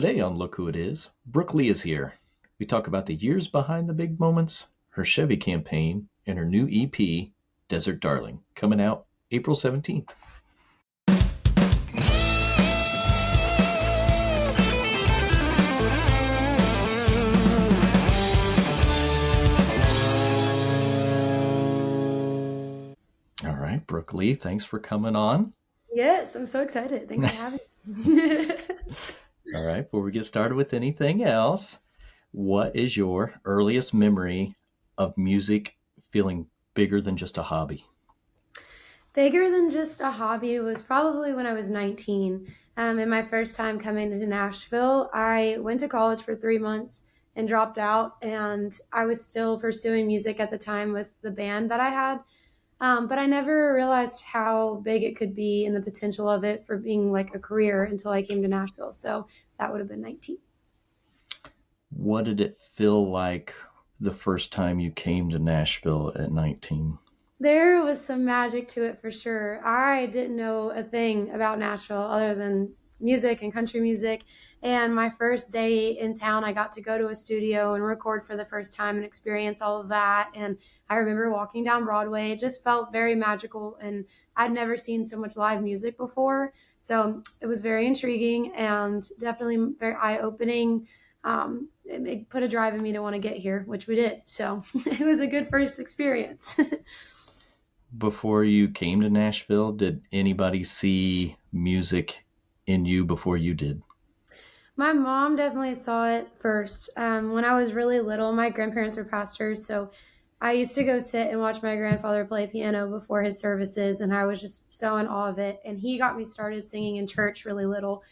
Today on Look Who It Is, Brooke Lee is here. We talk about the years behind the big moments, her Chevy campaign, and her new EP, Desert Darling, coming out April 17th. All right, Brooke Lee, thanks for coming on. Yes, I'm so excited. Thanks for having me. All right, before we get started with anything else, what is your earliest memory of music feeling bigger than just a hobby? Bigger than just a hobby was probably when I was 19. In my first time coming to Nashville, I went to college for 3 months and dropped out, and I was still pursuing music at the time with the band that I had. But I never realized how big it could be and the potential of it for being like a career until I came to Nashville. So that would have been 19. What did it feel like the first time you came to Nashville at 19? There was some magic to it for sure. I didn't know a thing about Nashville other than music and country music. And my first day in town, I got to go to a studio and record for the first time and experience all of that. And I remember walking down Broadway. It just felt very magical. And I'd never seen so much live music before. So it was very intriguing and definitely very eye-opening. It put a drive in me to want to get here, which we did. So it was a good first experience. Before you came to Nashville, did anybody see music in you before you did? My mom definitely saw it first. When I was really little, my grandparents were pastors, so I used to go sit and watch my grandfather play piano before his services, and I was just so in awe of it. And he got me started singing in church really little.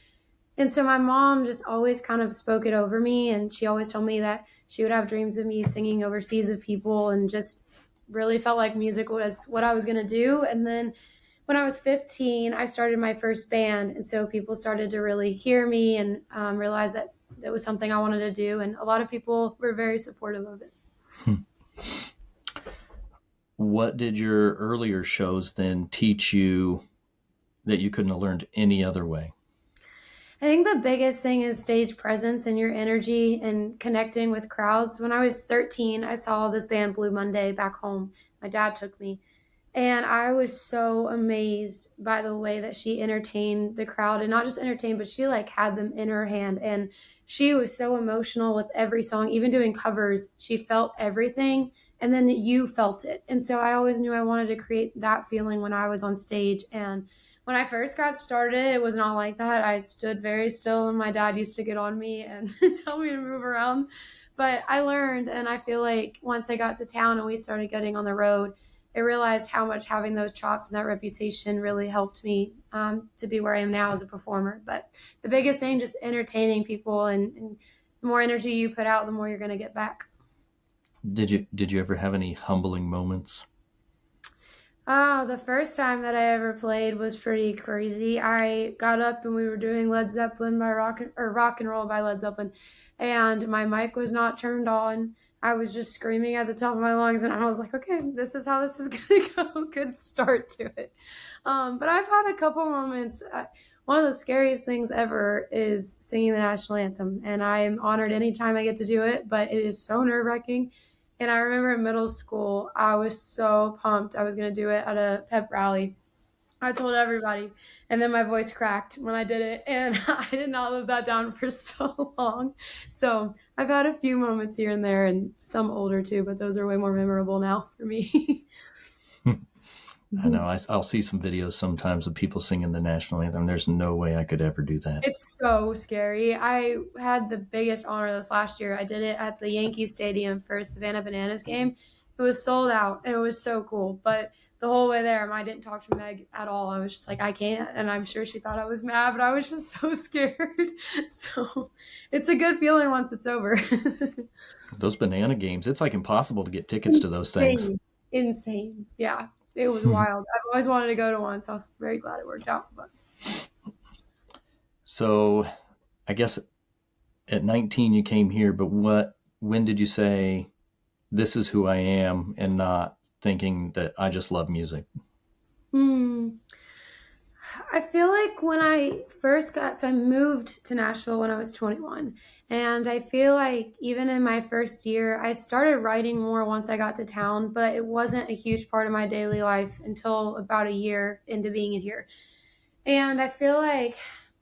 And so my mom just always kind of spoke it over me, and she always told me that she would have dreams of me singing overseas of people and just really felt like music was what I was going to do. And then when I was 15, I started my first band. And so people started to really hear me and realize that it was something I wanted to do. And a lot of people were very supportive of it. What did your earlier shows then teach you that you couldn't have learned any other way? I think the biggest thing is stage presence and your energy and connecting with crowds. When I was 13, I saw this band Blue Monday back home. My dad took me. And I was so amazed by the way that she entertained the crowd, and not just entertained, but she like had them in her hand. And she was so emotional with every song, even doing covers. She felt everything, and then you felt it. And so I always knew I wanted to create that feeling when I was on stage. And when I first got started, it was not like that. I stood very still, and my dad used to get on me and tell me to move around. But I learned, and I feel like once I got to town and we started getting on the road, I realized how much having those chops and that reputation really helped me to be where I am now as a performer. But the biggest thing, just entertaining people, and the more energy you put out, the more you're going to get back. Did you ever have any humbling moments? The first time that I ever played was pretty crazy. I got up and we were doing Led Zeppelin by Rock and Roll by Led Zeppelin, and my mic was not turned on. I was just screaming at the top of my lungs, and I was like, okay, this is how this is going to go. Good start to it. But I've had a couple moments. One of the scariest things ever is singing the national anthem, and I am honored anytime I get to do it, but it is so nerve-wracking. And I remember in middle school, I was so pumped I was going to do it at a pep rally. I told everybody, and then my voice cracked when I did it, and I did not live that down for so long. So I've had a few moments here and there, and some older too, but those are way more memorable now for me. I know. I'll see some videos sometimes of people singing the national anthem. There's no way I could ever do that. It's so scary. I had the biggest honor this last year. I did it at the Yankee Stadium for a Savannah Bananas game. It was sold out. It was so cool. But the whole way there, I didn't talk to Meg at all. I was just like, I can't. And I'm sure she thought I was mad, but I was just so scared. So it's a good feeling once it's over. Those banana games, it's like impossible to get tickets to those things. Insane. Yeah. It was wild. I've always wanted to go to one, so I was very glad it worked out. But So I guess at 19 you came here, but when did you say, this is who I am, and not thinking that I just love music? I feel like when I first so I moved to Nashville when I was 21. And I feel like even in my first year, I started writing more once I got to town, but it wasn't a huge part of my daily life until about a year into being in here. And I feel like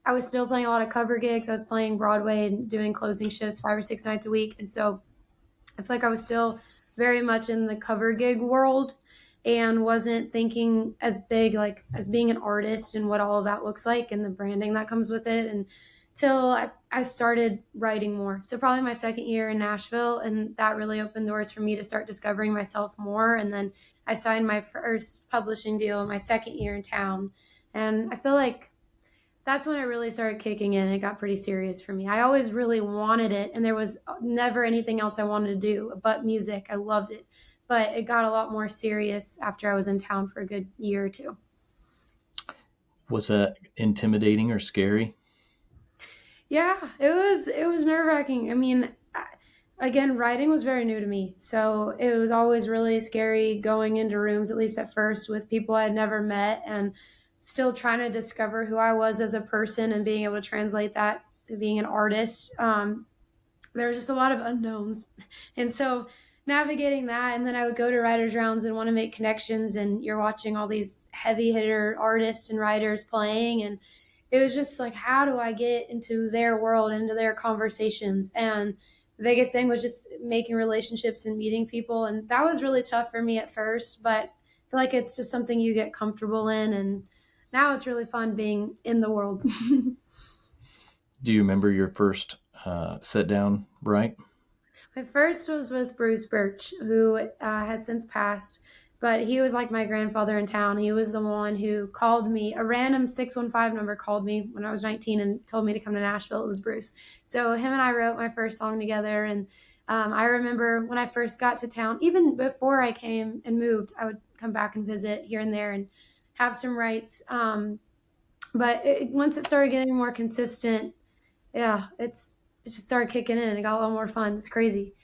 I was still playing a lot of cover gigs. I was playing Broadway and doing closing shifts 5 or 6 nights a week. And so I feel like I was still very much in the cover gig world and wasn't thinking as big like as being an artist and what all of that looks like and the branding that comes with it until I started writing more. So probably my second year in Nashville, and that really opened doors for me to start discovering myself more. And then I signed my first publishing deal in my second year in town. And I feel like that's when it really started kicking in. It got pretty serious for me. I always really wanted it, and there was never anything else I wanted to do but music. I loved it, but it got a lot more serious after I was in town for a good year or two. Was that intimidating or scary? Yeah, it was nerve-wracking. I mean, again, writing was very new to me, so it was always really scary going into rooms, at least at first, with people I had never met, and still trying to discover who I was as a person and being able to translate that to being an artist. There was just a lot of unknowns, and so navigating that, and then I would go to writers' rounds and want to make connections, and you're watching all these heavy hitter artists and writers playing, and it was just like, how do I get into their world, into their conversations? And the biggest thing was just making relationships and meeting people. And that was really tough for me at first, but I feel like it's just something you get comfortable in. And now it's really fun being in the world. Do you remember your first sit down, right? My first was with Bruce Birch, who has since passed, but he was like my grandfather in town. He was the one who called me. A random 615 number called me when I was 19 and told me to come to Nashville. It was Bruce. So him and I wrote my first song together. And I remember when I first got to town, even before I came and moved, I would come back and visit here and there and have some writes. But once it started getting more consistent, yeah, it just started kicking in and it got a lot more fun. It's crazy.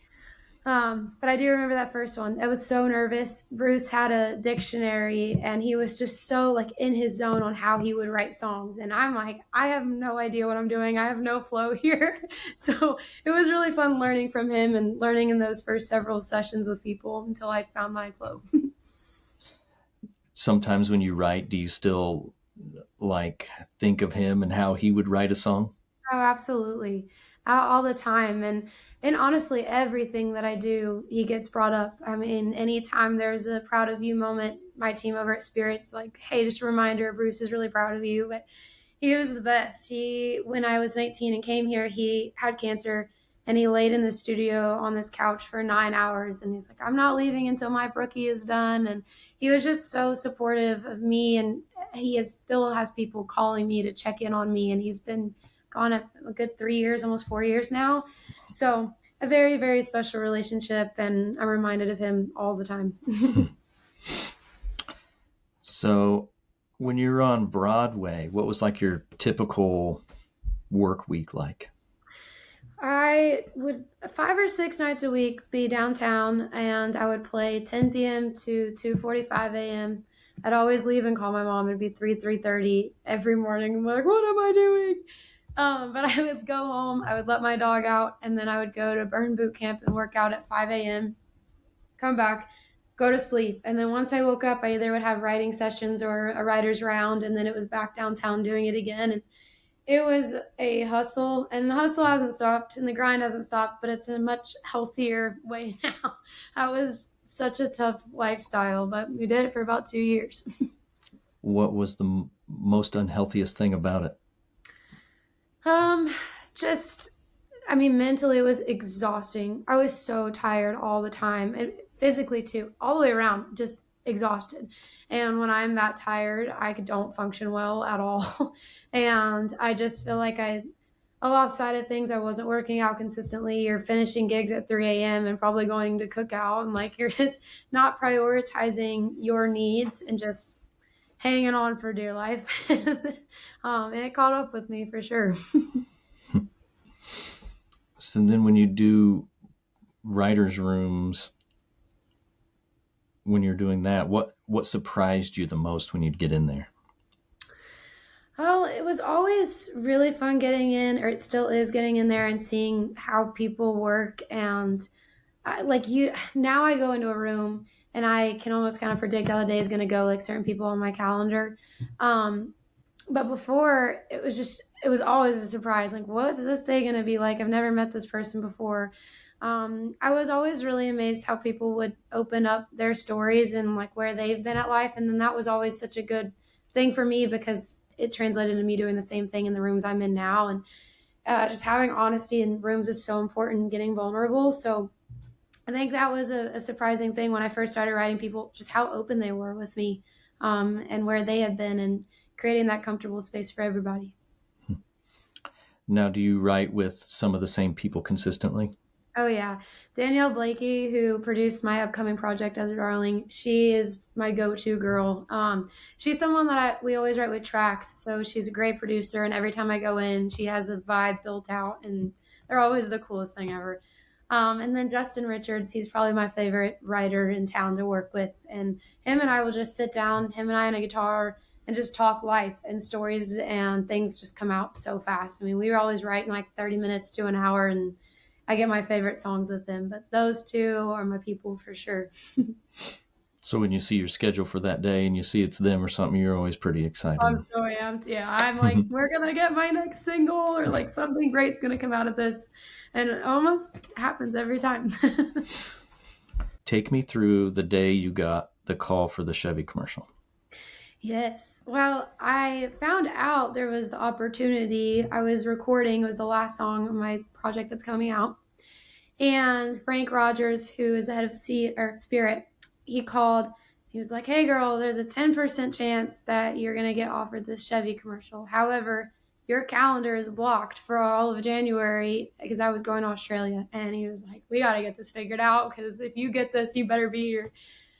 But I do remember that first one. I was so nervous. Bruce had a dictionary and he was just so like in his zone on how he would write songs. And I'm like, I have no idea what I'm doing. I have no flow here. So it was really fun learning from him and learning in those first several sessions with people until I found my flow. Sometimes when you write, do you still like think of him and how he would write a song? Oh, absolutely. All the time. And honestly, everything that I do, he gets brought up. I mean, anytime there's a proud of you moment, my team over at Spirit's like, hey, just a reminder, Bruce is really proud of you. But he was the best. When I was 19 and came here, he had cancer and he laid in the studio on this couch for 9 hours. And he's like, I'm not leaving until my brookie is done. And he was just so supportive of me. And still has people calling me to check in on me. And he's been gone a good 3 years, almost 4 years now. So a very, very special relationship. And I'm reminded of him all the time. So when you're on Broadway, what was like your typical work week like? I would 5 or 6 nights a week be downtown, and I would play 10 p.m. to 2:45 a.m. I'd always leave and call my mom. It'd be 3:30 every morning. I'm like, what am I doing? But I would go home. I would let my dog out, and then I would go to burn boot camp and work out at 5 a.m. Come back, go to sleep, and then once I woke up, I either would have writing sessions or a writer's round, and then it was back downtown doing it again. And it was a hustle, and the hustle hasn't stopped and the grind hasn't stopped, but it's in a much healthier way now. That was such a tough lifestyle, but we did it for about 2 years. What was the most unhealthiest thing about it? um just I mean, mentally it was exhausting. I was so tired all the time, and physically too, all the way around, just exhausted. And when I'm that tired, I don't function well at all. And I just feel like I lost sight of things. I wasn't working out consistently. You're finishing gigs at 3 a.m. and probably going to cook out, and like you're just not prioritizing your needs and just hanging on for dear life. And it caught up with me for sure. So then when you do writers' rooms, when you're doing that, what surprised you the most when you'd get in there? it was always really fun getting in, or it still is getting in there and seeing how people work. And like you, now I go into a room and I can almost kind of predict how the day is going to go, like certain people on my calendar. Um, but before, it was always a surprise. Like, what is this day going to be like? I've never met this person before. I was always really amazed how people would open up their stories and like where they've been at life. And then that was always such a good thing for me because it translated to me doing the same thing in the rooms I'm in now. And just having honesty in rooms is so important, getting vulnerable. So I think that was a surprising thing when I first started writing people, just how open they were with me, and where they have been, and creating that comfortable space for everybody. Now, do you write with some of the same people consistently? Oh yeah, Danielle Blakey, who produced my upcoming project Desert Darling, she is my go-to girl. She's someone that we always write with tracks, so she's a great producer, and every time I go in, she has a vibe built out, and they're always the coolest thing ever. And then Justin Richards, he's probably my favorite writer in town to work with, and him and I will just sit down, him and I on a guitar, and just talk life and stories, and things just come out so fast. I mean, we were always writing like 30 minutes to an hour, and I get my favorite songs with them, but those two are my people for sure. So when you see your schedule for that day and you see it's them or something, you're always pretty I'm excited. so amped. Yeah, I'm like, we're gonna get my next single, or like something great's gonna come out of this, and it almost happens every time. Take me through the day you got the call for the Chevy commercial. Yes. Well, I found out there was the opportunity. I was recording, it was the last song of my project that's coming out. And Frank Rogers, who is the head of Spirit, he called. He was like, "Hey, girl, there's a 10% chance that you're going to get offered this Chevy commercial. However, your calendar is blocked for all of January," because I was going to Australia. And he was like, "We got to get this figured out because if you get this, you better be here."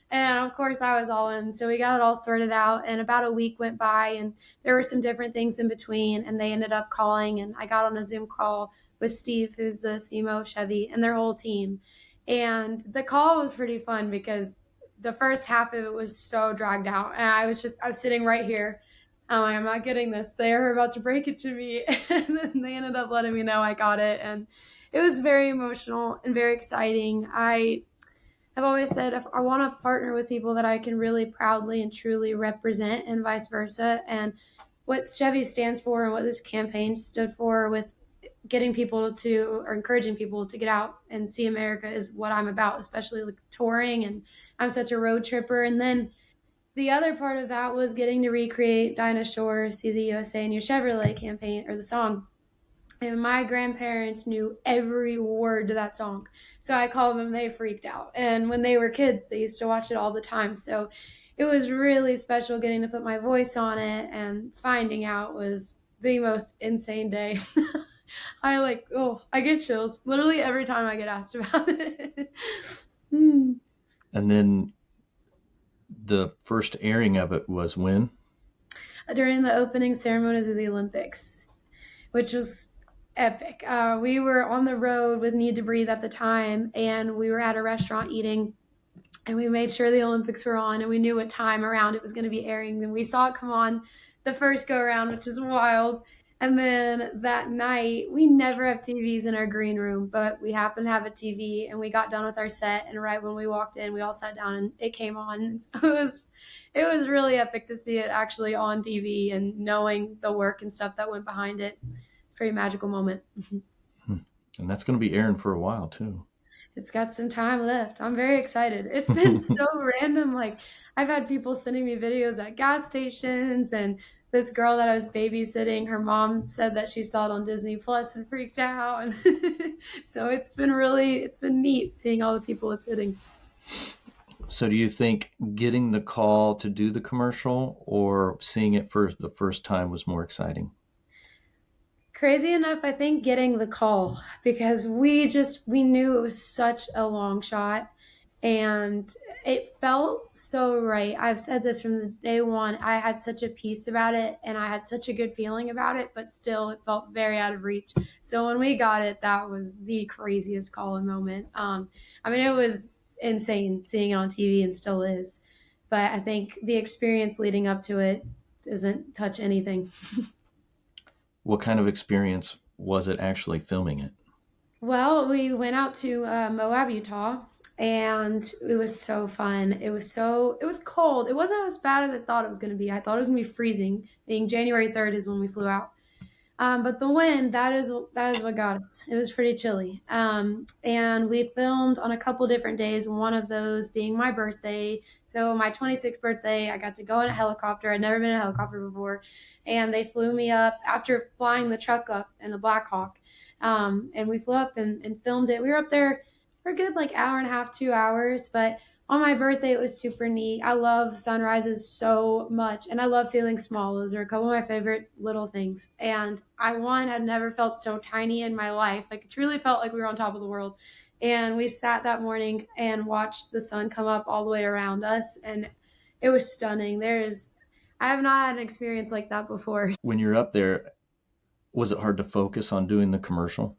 And of course, I was all in. So we got it all sorted out. And about a week went by, and there were some different things in between. And they ended up calling, and I got on a Zoom call with Steve, who's the CMO of Chevy, and their whole team. And the call was pretty fun because the first half of it was so dragged out. And I was sitting right here. I'm like, I'm not getting this. They are about to break it to me. And then they ended up letting me know I got it. And it was very emotional and very exciting. I've always said if I want to partner with people that I can really proudly and truly represent, and vice versa. And what Chevy stands for and what this campaign stood for with getting people to, or encouraging people to get out and see America, is what I'm about, especially with touring. And I'm such a road tripper. And then the other part of that was getting to recreate Dinah Shore, See the USA in Your Chevrolet campaign, or the song. And my grandparents knew every word to that song. So I called them, they freaked out. And when they were kids, they used to watch it all the time. So it was really special getting to put my voice on it, and finding out was the most insane day. I get chills literally every time I get asked about it. And then the first airing of it was when? During the opening ceremonies of the Olympics, which was epic. We were on the road with Needtobreathe at the time, and we were at a restaurant eating, and we made sure the Olympics were on, and we knew what time around it was going to be airing. And we saw it come on the first go around, which is wild. And then that night, we never have TVs in our green room, but we happened to have a TV, and we got done with our set. And right when we walked in, we all sat down and it came on. So it was really epic to see it actually on TV and knowing the work and stuff that went behind it. It's a pretty magical moment. And that's going to be airing for a while too. It's got some time left. I'm very excited. It's been so random. Like, I've had people sending me videos at gas stations, and this girl that I was babysitting, her mom said that she saw it on Disney Plus and freaked out. And so it's been neat seeing all the people it's hitting. So do you think getting the call to do the commercial or seeing it for the first time was more exciting? Crazy enough, I think getting the call, because we knew it was such a long shot, and it felt so right. I've said this from the day one. I had such a peace about it, and I had such a good feeling about it, but still it felt very out of reach. So when we got it, that was the craziest call and moment. I mean, it was insane seeing it on TV, and still is. But I think the experience leading up to it doesn't touch anything. What kind of experience was it actually filming it? Well, we went out to Moab, Utah, and it was so fun. It was cold. It wasn't as bad as I thought it was going to be. I thought it was going to be freezing. Being January 3rd is when we flew out. But the wind, that is what got us. It was pretty chilly. And we filmed on a couple different days, one of those being my birthday. So my 26th birthday, I got to go in a helicopter. I'd never been in a helicopter before. And they flew me up after flying the truck up in the Black Hawk. And we flew up and filmed it. We were up there for a good like hour and a half, 2 hours. But on my birthday, it was super neat. I love sunrises so much, and I love feeling small. Those are a couple of my favorite little things. And had never felt so tiny in my life. Like, it truly felt like we were on top of the world. And we sat that morning and watched the sun come up all the way around us, and it was stunning. I have not had an experience like that before. When you're up there, was it hard to focus on doing the commercial?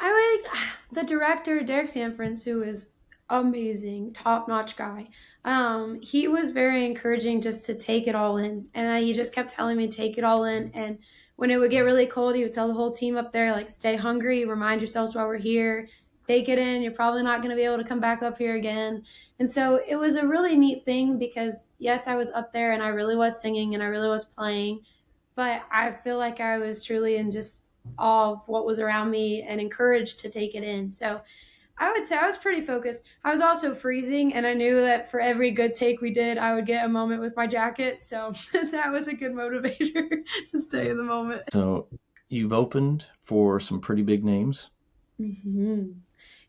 The director, Derek Sanford, who is amazing, top-notch guy. He was very encouraging just to take it all in. And he just kept telling me, take it all in. And when it would get really cold, he would tell the whole team up there, like, stay hungry, remind yourselves why we're here, take it in. You're probably not going to be able to come back up here again. And so it was a really neat thing because, yes, I was up there and I really was singing and I really was playing, but I feel like I was truly in just awe of what was around me and encouraged to take it in. So I would say I was pretty focused. I was also freezing, and I knew that for every good take we did, I would get a moment with my jacket. So that was a good motivator to stay in the moment. So you've opened for some pretty big names. Mm-hmm.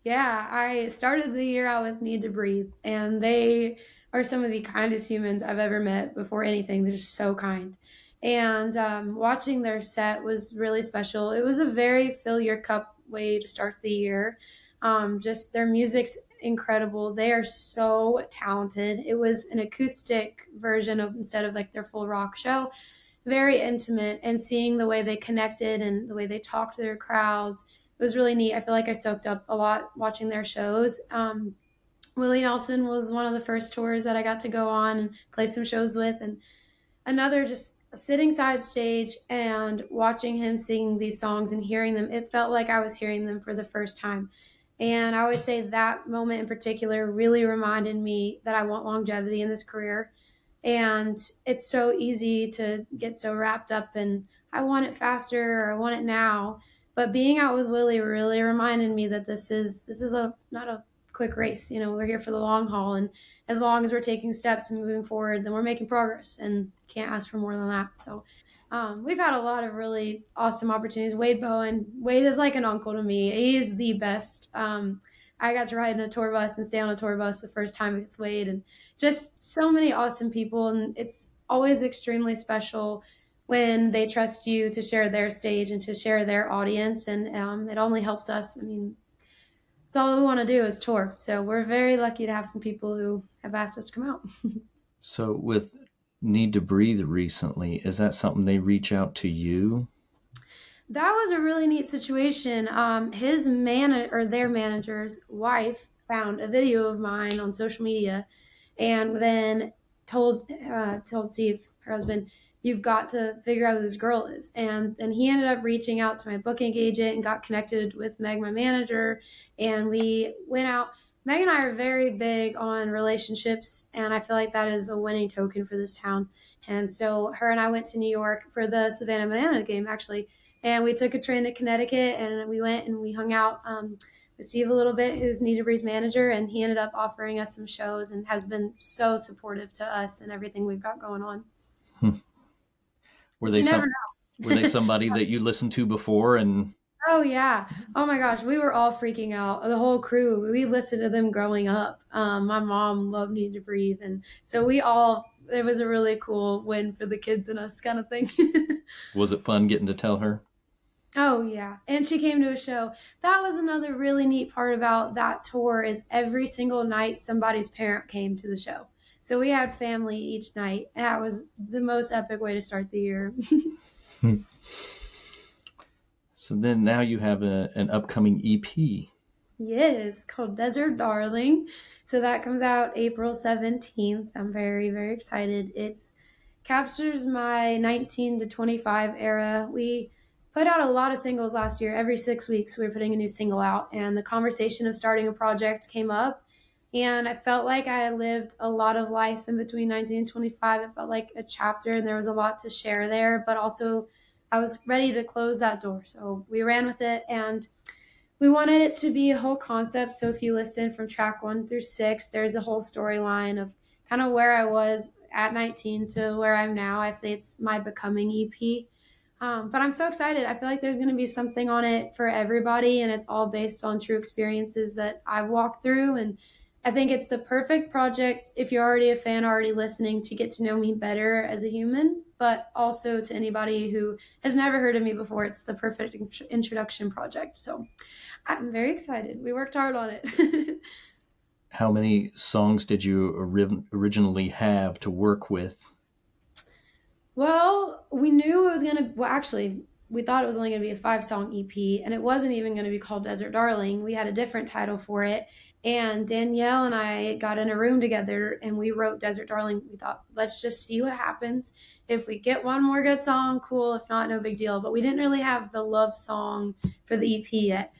Yeah, I started the year out with Needtobreathe, and they are some of the kindest humans I've ever met before anything. They're just so kind. And watching their set was really special. It was a very fill your cup way to start the year. Just their music's incredible. They are so talented. It was an acoustic version of instead of like their full rock show. Very intimate, and seeing the way they connected and the way they talked to their crowds, it was really neat. I feel like I soaked up a lot watching their shows. Willie Nelson was one of the first tours that I got to go on and play some shows with, and another just sitting side stage and watching him sing these songs and hearing them, it felt like I was hearing them for the first time. And I always say that moment in particular really reminded me that I want longevity in this career. And it's so easy to get so wrapped up in, I want it faster or I want it now. But being out with Willie really reminded me that this is not a quick race. You know, we're here for the long haul, and as long as we're taking steps and moving forward, then we're making progress, and can't ask for more than that. So we've had a lot of really awesome opportunities. Wade is like an uncle to me. He is the best. I got to ride in a tour bus and stay on a tour bus the first time with Wade, and just so many awesome people. And it's always extremely special when they trust you to share their stage and to share their audience. And it only helps us. I mean, it's all we want to do is tour. So we're very lucky to have some people who have asked us to come out. So with Needtobreathe recently, is that something they reach out to you? That was a really neat situation. Their manager's wife found a video of mine on social media, and then told Steve, her husband, you've got to figure out who this girl is. And he ended up reaching out to my booking agent and got connected with Meg, my manager, and we went out. Meg and I are very big on relationships, and I feel like that is a winning token for this town. And so her and I went to New York for the Savannah Banana game, actually, and we took a train to Connecticut, and we went and we hung out with Steve a little bit, who's Needtobreathe's manager, and he ended up offering us some shows and has been so supportive to us and everything we've got going on. Were they somebody that you listened to before? And oh yeah, oh my gosh, we were all freaking out. The whole crew, we listened to them growing up. My mom loved Needtobreathe, and so it was a really cool win for the kids and us kind of thing. Was it fun getting to tell her? Oh yeah, and she came to a show. That was another really neat part about that tour, is every single night somebody's parent came to the show. So we had family each night. That was the most epic way to start the year. So then now you have an upcoming EP. Yes, called Desert Darling. So that comes out April 17th. I'm very, very excited. captures my 19 to 25 era. We put out a lot of singles last year. Every 6 weeks, we were putting a new single out, and the conversation of starting a project came up. And I felt like I lived a lot of life in between 19 and 25. It felt like a chapter, and there was a lot to share there, but also I was ready to close that door. So we ran with it, and we wanted it to be a whole concept. So if you listen from track 1 through 6, there's a whole storyline of kind of where I was at 19 to where I'm now. I say it's my becoming EP. But I'm so excited. I feel like there's going to be something on it for everybody, and it's all based on true experiences that I've walked through. And I think it's the perfect project if you're already a fan, already listening, to get to know me better as a human, but also to anybody who has never heard of me before. It's the perfect introduction project. So I'm very excited. We worked hard on it. How many songs did you originally have to work with? Well, we knew it was going to, well, actually, we thought it was only going to be a 5 song EP, and it wasn't even going to be called Desert Darling. We had a different title for it. And Danielle and I got in a room together and we wrote Desert Darling. We thought, let's just see what happens. If we get one more good song, cool. If not, no big deal. But we didn't really have the love song for the EP yet.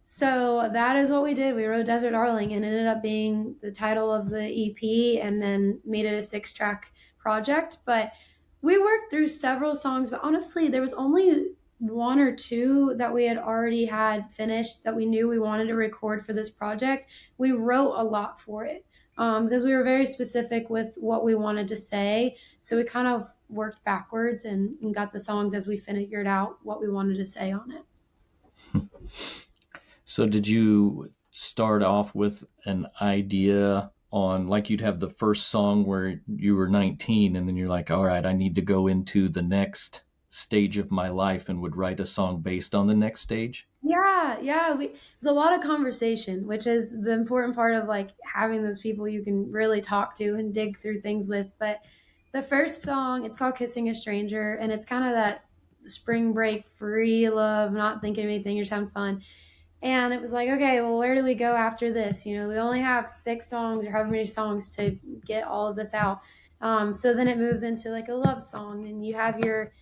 So that is what we did. We wrote Desert Darling, and it ended up being the title of the EP, and then made it a 6-track project. But we worked through several songs, but honestly, there was only 1 or 2 that we had already had finished that we knew we wanted to record for this project. We wrote a lot for it because we were very specific with what we wanted to say. So we kind of worked backwards and got the songs as we figured out what we wanted to say on it. So did you start off with an idea on, like, you'd have the first song where you were 19 and then you're like, all right, I need to go into the next stage of my life, and would write a song based on the next stage? Yeah. There's a lot of conversation, which is the important part of like having those people you can really talk to and dig through things with. But the first song, it's called Kissing a Stranger, and it's kind of that spring break free love, not thinking of anything, you're just having fun. And it was like, okay, well, where do we go after this? You know, we only have 6 songs or however many songs to get all of this out. So then it moves into like a love song, and you have your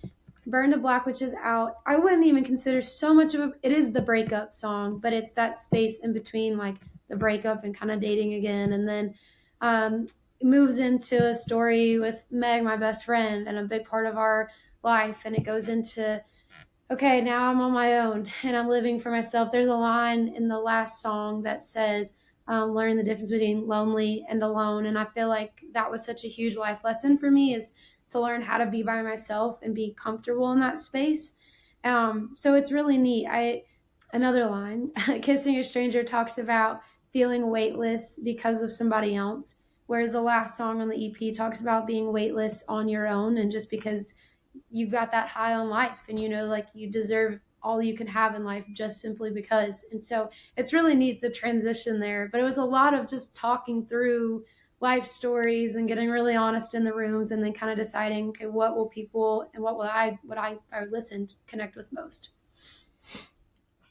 Burn to Black, which is out. I wouldn't even consider so much of it is the breakup song, but it's that space in between like the breakup and kind of dating again. And then it moves into a story with Meg, my best friend, and a big part of our life. And it goes into, okay, now I'm on my own and I'm living for myself. There's a line in the last song that says, learn the difference between lonely and alone. And I feel like that was such a huge life lesson for me, is to learn how to be by myself and be comfortable in that space. So it's really neat. Another line, Kissing a Stranger talks about feeling weightless because of somebody else, whereas the last song on the EP talks about being weightless on your own, and just because you've got that high on life and you know like you deserve all you can have in life just simply because. And so it's really neat, the transition there. But it was a lot of just talking through life stories and getting really honest in the rooms, and then kind of deciding, okay, what will people and what I listen to connect with most.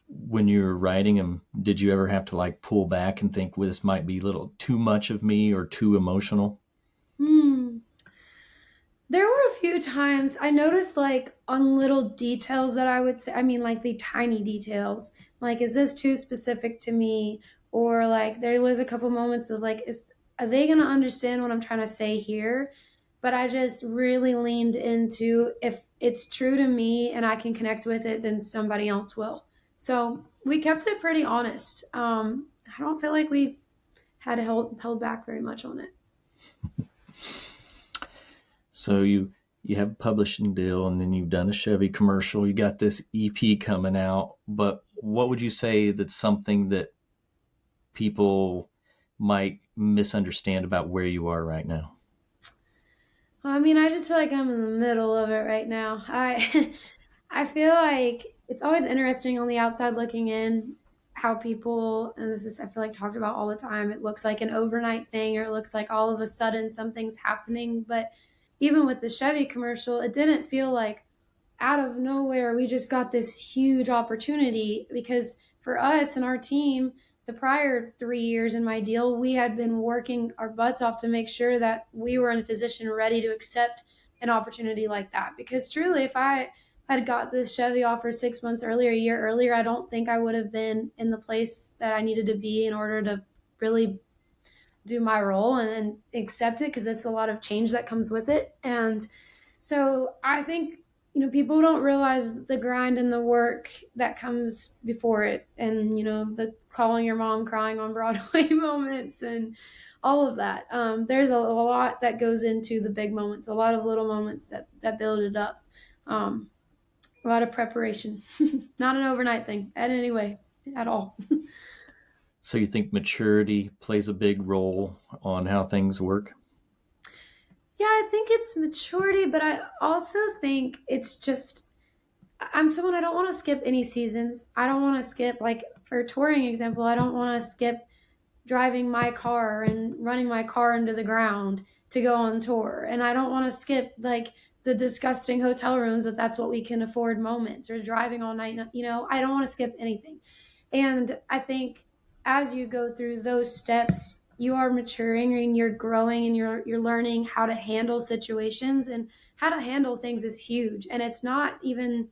When you were writing them, did you ever have to like pull back and think, well, this might be a little too much of me or too emotional? There were a few times I noticed like on little details that I would say, I mean, like the tiny details, like, is this too specific to me? Or like, there was a couple moments of like, are they going to understand what I'm trying to say here? But I just really leaned into, if it's true to me and I can connect with it, then somebody else will. So we kept it pretty honest. I don't feel like we had held back very much on it. So you have a publishing deal, and then you've done a Chevy commercial. You got this EP coming out, but what would you say that's something that people might misunderstand about where you are right now? I mean, I just feel like I'm in the middle of it right now. I feel like it's always interesting on the outside looking in how people, and this is I feel like talked about all the time, it looks like an overnight thing, or it looks like all of a sudden something's happening. But even with the Chevy commercial, it didn't feel like out of nowhere we just got this huge opportunity, because for us and our team, the prior 3 years in my deal, we had been working our butts off to make sure that we were in a position ready to accept an opportunity like that. Because truly, if I had got this Chevy offer 6 months earlier, a year earlier, I don't think I would have been in the place that I needed to be in order to really do my role and accept it, because it's a lot of change that comes with it. And so I think, people don't realize the grind and the work that comes before it. And, the calling your mom crying on Broadway moments and all of that. There's a lot that goes into the big moments, a lot of little moments that build it up. Um, a lot of preparation, not an overnight thing at any way at all. So you think maturity plays a big role on how things work? Yeah, I think it's maturity, but I also think it's just, I'm someone, I don't want to skip any seasons. I don't want to skip, like for a touring example, I don't want to skip driving my car and running my car into the ground to go on tour. And I don't want to skip like the disgusting hotel rooms, but that's what we can afford moments, or driving all night. I don't want to skip anything. And I think as you go through those steps, you are maturing and you're growing and you're learning how to handle situations, and how to handle things is huge. And it's not even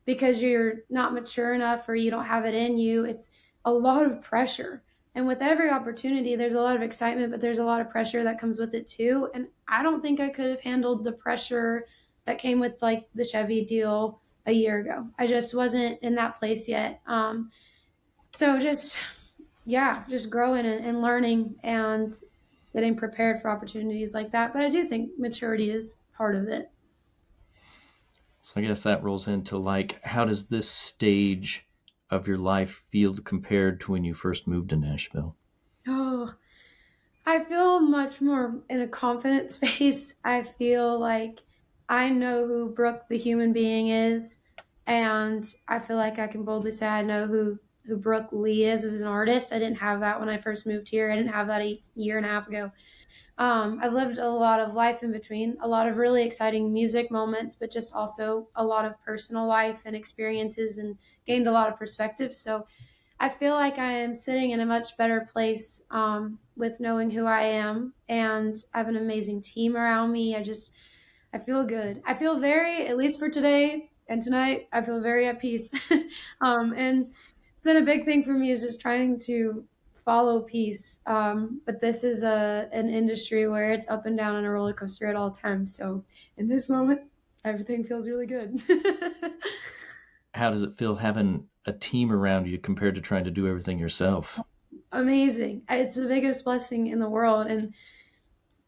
because you're not mature enough or you don't have it in you. It's a lot of pressure. And with every opportunity, there's a lot of excitement, but there's a lot of pressure that comes with it too. And I don't think I could have handled the pressure that came with like the Chevy deal a year ago. I just wasn't in that place yet. So just, yeah, just growing and learning and getting prepared for opportunities like that. But I do think maturity is part of it. So I guess that rolls into like, how does this stage of your life feel compared to when you first moved to Nashville? Oh, I feel much more in a confident space. I feel like I know who Brooke the human being is, and I feel like I can boldly say I know who Brooke Lee is as an artist. I didn't have that when I first moved here. I didn't have that a year and a half ago. I've lived a lot of life in between, a lot of really exciting music moments, but just also a lot of personal life and experiences, and gained a lot of perspective. So I feel like I am sitting in a much better place, with knowing who I am, and I have an amazing team around me. I feel good. I feel very, at least for today and tonight, I feel very at peace. And it's been a big thing for me, is just trying to follow peace. But this is an industry where it's up and down on a roller coaster at all times. So in this moment, everything feels really good. How does it feel having a team around you compared to trying to do everything yourself? Amazing. It's the biggest blessing in the world. And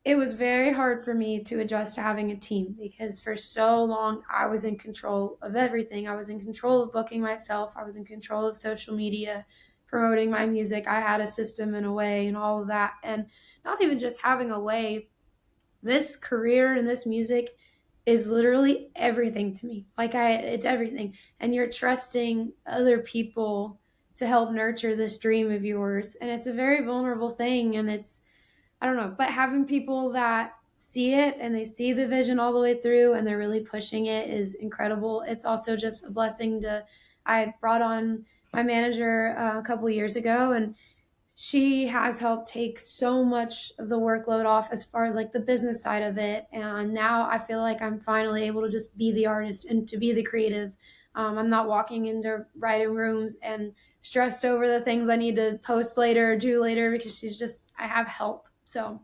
it was very hard for me to adjust to having a team, because for so long I was in control of everything. I was in control of booking myself. I was in control of social media, promoting my music. I had a system and a way and all of that. And not even just having a way, this career and this music is literally everything to me. It's everything. And you're trusting other people to help nurture this dream of yours. And it's a very vulnerable thing. And I don't know, but having people that see it and they see the vision all the way through and they're really pushing it is incredible. It's also just a blessing I brought on my manager a couple years ago, and she has helped take so much of the workload off as far as like the business side of it. And now I feel like I'm finally able to just be the artist and to be the creative. I'm not walking into writing rooms and stressed over the things I need to post later or do later, because I have help. So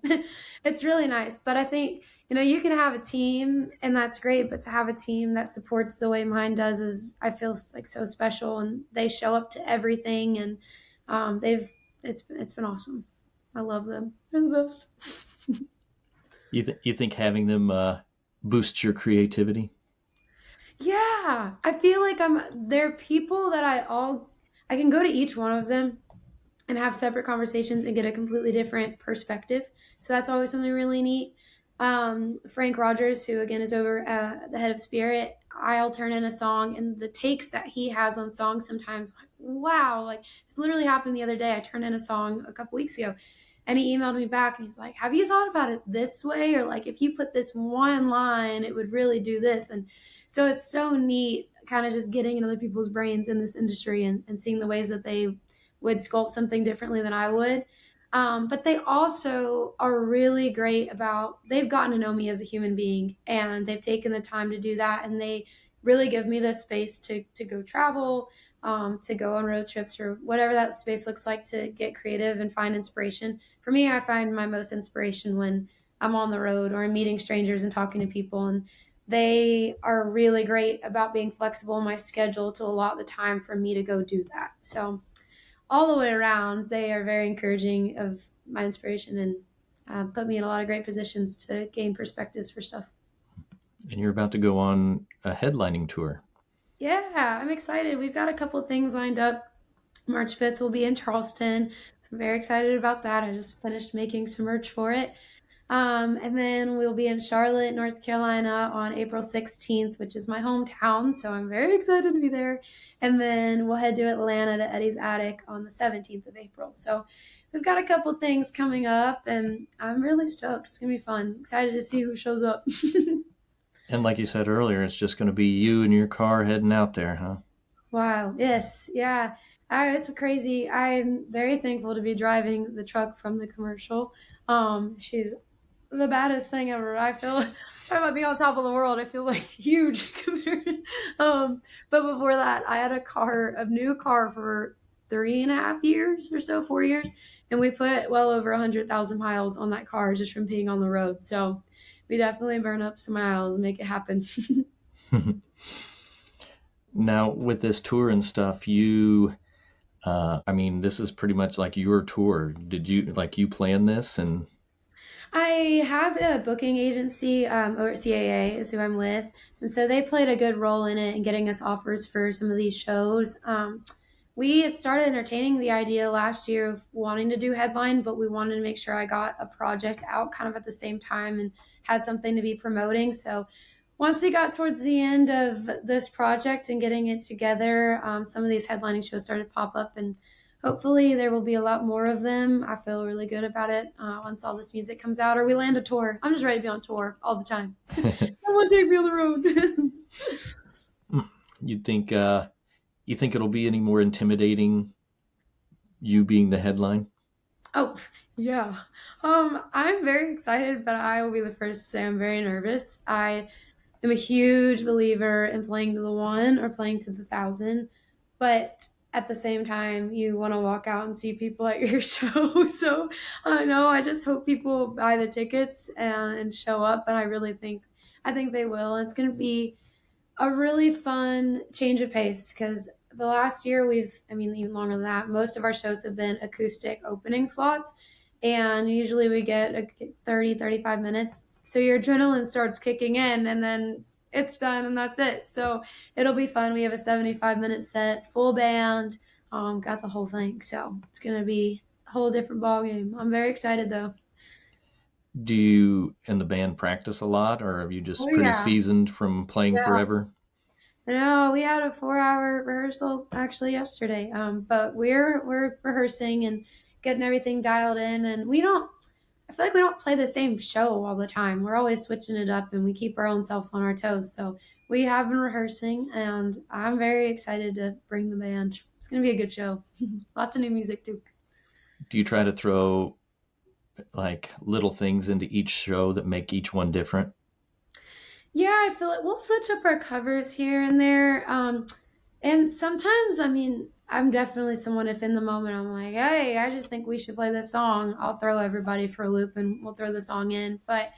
it's really nice. But I think, you can have a team and that's great, but to have a team that supports the way mine does is, I feel like so special, and they show up to everything, and it's been awesome. I love them. They're the best. You think having them boosts your creativity? Yeah, I feel like they're people that I can go to each one of them and have separate conversations and get a completely different perspective. So that's always something really neat. Frank Rogers, who again is over the head of Spirit, I'll turn in a song, and the takes that he has on songs sometimes, like, wow, like it's literally happened the other day. I turned in a song a couple weeks ago, and he emailed me back, and he's like, have you thought about it this way? Or like, if you put this one line, it would really do this. And so it's so neat, kind of just getting in other people's brains in this industry, and seeing the ways that they would sculpt something differently than I would. But they also are really great about, they've gotten to know me as a human being and they've taken the time to do that. And they really give me the space to go travel, to go on road trips or whatever that space looks like to get creative and find inspiration. For me, I find my most inspiration when I'm on the road or I'm meeting strangers and talking to people. And they are really great about being flexible in my schedule to allot the time for me to go do that. So all the way around, they are very encouraging of my inspiration and put me in a lot of great positions to gain perspectives for stuff. And you're about to go on a headlining tour. Yeah, I'm excited. We've got a couple of things lined up. March 5th, we'll be in Charleston. So I'm very excited about that. I just finished making some merch for it. And then we'll be in Charlotte, North Carolina on April 16th, which is my hometown. So I'm very excited to be there. And then we'll head to Atlanta to Eddie's Attic on the 17th of April. So we've got a couple things coming up and I'm really stoked. It's going to be fun. Excited to see who shows up. And like you said earlier, it's just going to be you and your car heading out there, huh? Wow. Yes. Yeah. It's crazy. I'm very thankful to be driving the truck from the commercial. She's the baddest thing ever. I feel I might be on top of the world. I feel like huge compared. But before that, I had a new car for 3.5 years or so, 4 years, and we put well over 100,000 miles on that car just from being on the road. So we definitely burn up some miles and make it happen. Now, with this tour and stuff, I mean, this is pretty much like your tour. Did you plan this? And I have a booking agency, or CAA is who I'm with, and so they played a good role in it and getting us offers for some of these shows. We had started entertaining the idea last year of wanting to do headline, but we wanted to make sure I got a project out kind of at the same time and had something to be promoting. So once we got towards the end of this project and getting it together, some of these headlining shows started to pop up, and hopefully there will be a lot more of them. I feel really good about it once all this music comes out or we land a tour. I'm just ready to be on tour all the time. I want to take me on the road. you think you think it'll be any more intimidating, you being the headline? Oh, yeah. I'm very excited, but I will be the first to say I'm very nervous. I am a huge believer in playing to the one or playing to the thousand, but at the same time, you want to walk out and see people at your show. So I know I just hope people buy the tickets and show up, but I think they will. It's going to be a really fun change of pace because the last year I mean, even longer than that, most of our shows have been acoustic opening slots. And usually we get 30, 35 minutes. So your adrenaline starts kicking in and then it's done and that's it. So it'll be fun. We have a 75-minute set, full band, got the whole thing. So it's going to be a whole different ball game. I'm very excited though. Do you and the band practice a lot, or are you Oh just pretty yeah. seasoned from playing Yeah. forever? No, we had a 4-hour rehearsal actually yesterday. But we're rehearsing and getting everything dialed in, and we don't. I feel like we don't play the same show all the time. We're always switching it up, and we keep our own selves on our toes. So we have been rehearsing, and I'm very excited to bring the band. It's gonna be a good show. Lots of new music too. Do you try to throw like little things into each show that make each one different? Yeah, I feel like we'll switch up our covers here and there. And sometimes, I mean, I'm definitely someone, if in the moment I'm like, hey, I just think we should play this song, I'll throw everybody for a loop and we'll throw the song in. But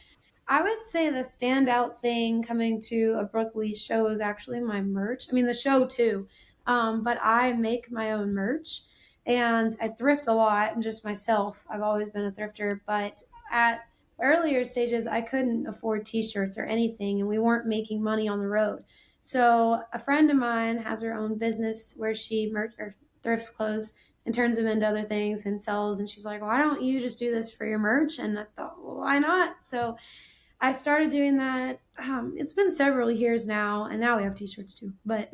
I would say the standout thing coming to a Brooke Lee show is actually my merch. I mean, the show too. But I make my own merch and I thrift a lot and just myself. I've always been a thrifter, but at earlier stages, I couldn't afford t-shirts or anything and we weren't making money on the road. So a friend of mine has her own business where she or thrifts clothes and turns them into other things and sells. And she's like, why don't you just do this for your merch? And I thought, well, why not? So I started doing that. It's been several years now, and now we have t-shirts too. But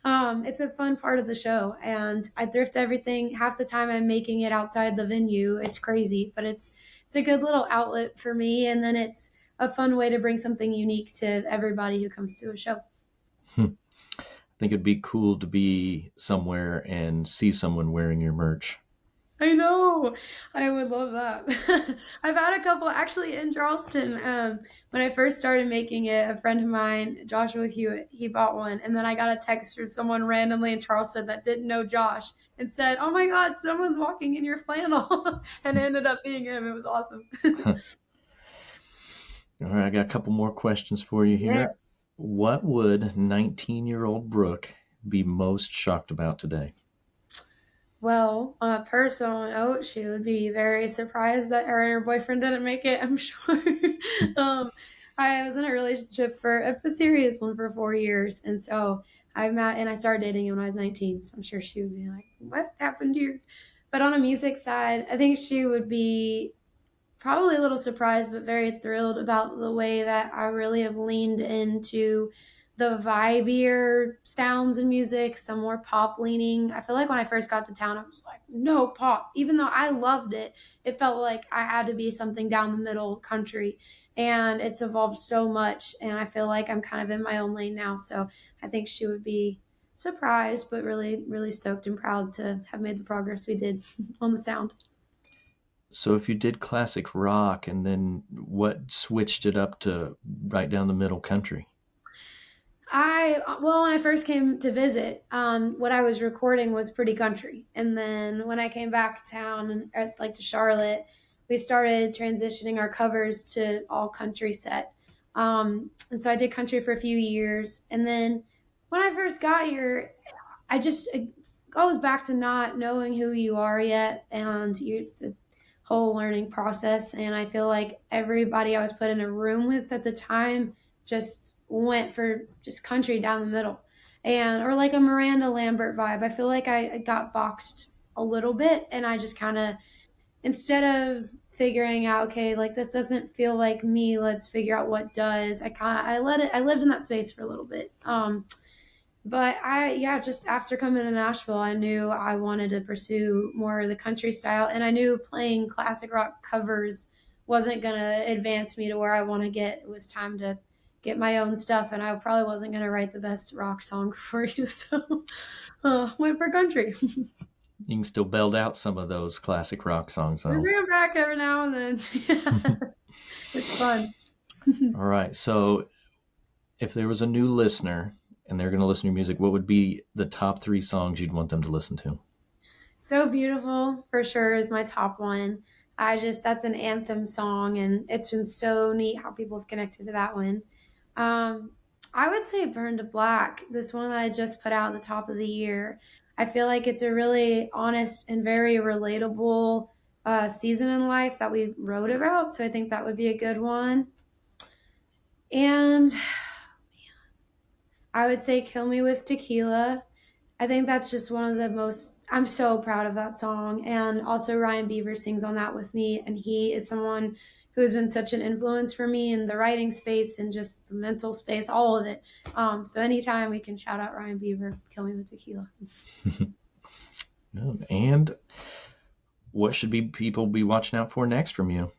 it's a fun part of the show, and I thrift everything. Half the time, I'm making it outside the venue. It's crazy, but it's a good little outlet for me, and then it's a fun way to bring something unique to everybody who comes to a show. Hmm. I think it'd be cool to be somewhere and see someone wearing your merch. I know. I would love that. I've had a couple actually in Charleston. When I first started making it, a friend of mine, Joshua Hewitt, he bought one, and then I got a text from someone randomly in Charleston that didn't know Josh and said, "Oh my God, someone's walking in your flannel," and it ended up being him. It was awesome. All right, I got a couple more questions for you Yeah. here. What would 19-year-old Brooke be most shocked about today? Well, on a personal note, she would be very surprised that her and her boyfriend didn't make it, I'm sure. um, I was in a relationship for a serious one for 4 years, and so I met and I started dating him when I was 19. So I'm sure she would be like, "What happened here?" But on a music side, I think she would be probably a little surprised, but very thrilled about the way that I really have leaned into the vibier sounds and music, some more pop leaning. I feel like when I first got to town, I was like, no pop. Even though I loved it, it felt like I had to be something down the middle country. And it's evolved so much. And I feel like I'm kind of in my own lane now. So I think she would be surprised, but really, really stoked and proud to have made the progress we did on the sound. So if you did classic rock and then what switched it up to right down the middle country? Well, when I first came to visit, what I was recording was pretty country. And then when I came back to town and like to Charlotte, we started transitioning our covers to all country set. And so I did country for a few years. And then when I first got here, it goes back to not knowing who you are yet. And it's a whole learning process. And I feel like everybody I was put in a room with at the time just went for just country down the middle, and or like a Miranda Lambert vibe. I feel like I got boxed a little bit, and I just kind of, instead of figuring out, okay, like this doesn't feel like me, let's figure out what does. I let it. I lived in that space for a little bit. But yeah, just after coming to Nashville, I knew I wanted to pursue more of the country style, and I knew playing classic rock covers wasn't gonna advance me to where I want to get. It was time to get my own stuff, and I probably wasn't gonna write the best rock song for you, so went for country. You can still belt out some of those classic rock songs, We though. bring them back every now and then. Yeah, it's fun. All right. So if there was a new listener and they're going to listen to your music, what would be the top three songs you'd want them to listen to? So Beautiful for sure is my top one. That's an anthem song, and it's been so neat how people have connected to that one. Um, I would say Burn to Black, this one that I just put out at the top of the year. I feel like it's a really honest and very relatable season in life that we wrote about. So I think that would be a good one. And I would say Kill Me with Tequila. I think that's just one of the most, I'm so proud of that song. And also, Ryan Beaver sings on that with me. And he is someone who has been such an influence for me in the writing space and just the mental space, all of it. So, anytime we can shout out Ryan Beaver, Kill Me with Tequila. And what should be people be watching out for next from you?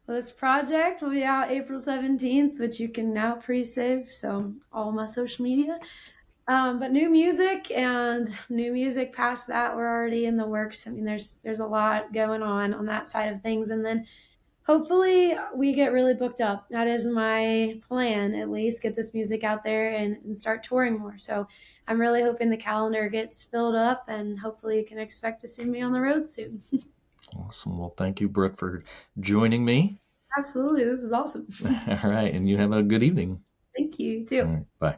Well, this project will be out April 17th, which you can now pre save. So, all my social media. But new music past that, we're already in the works. I mean, there's a lot going on that side of things, and then hopefully we get really booked up. That is my plan, at least get this music out there and start touring more. So I'm really hoping the calendar gets filled up, and hopefully you can expect to see me on the road soon. Awesome. Well, thank you, Brooke, for joining me. Absolutely, this is awesome. All right. And you have a good evening. Thank you All too. right. Bye.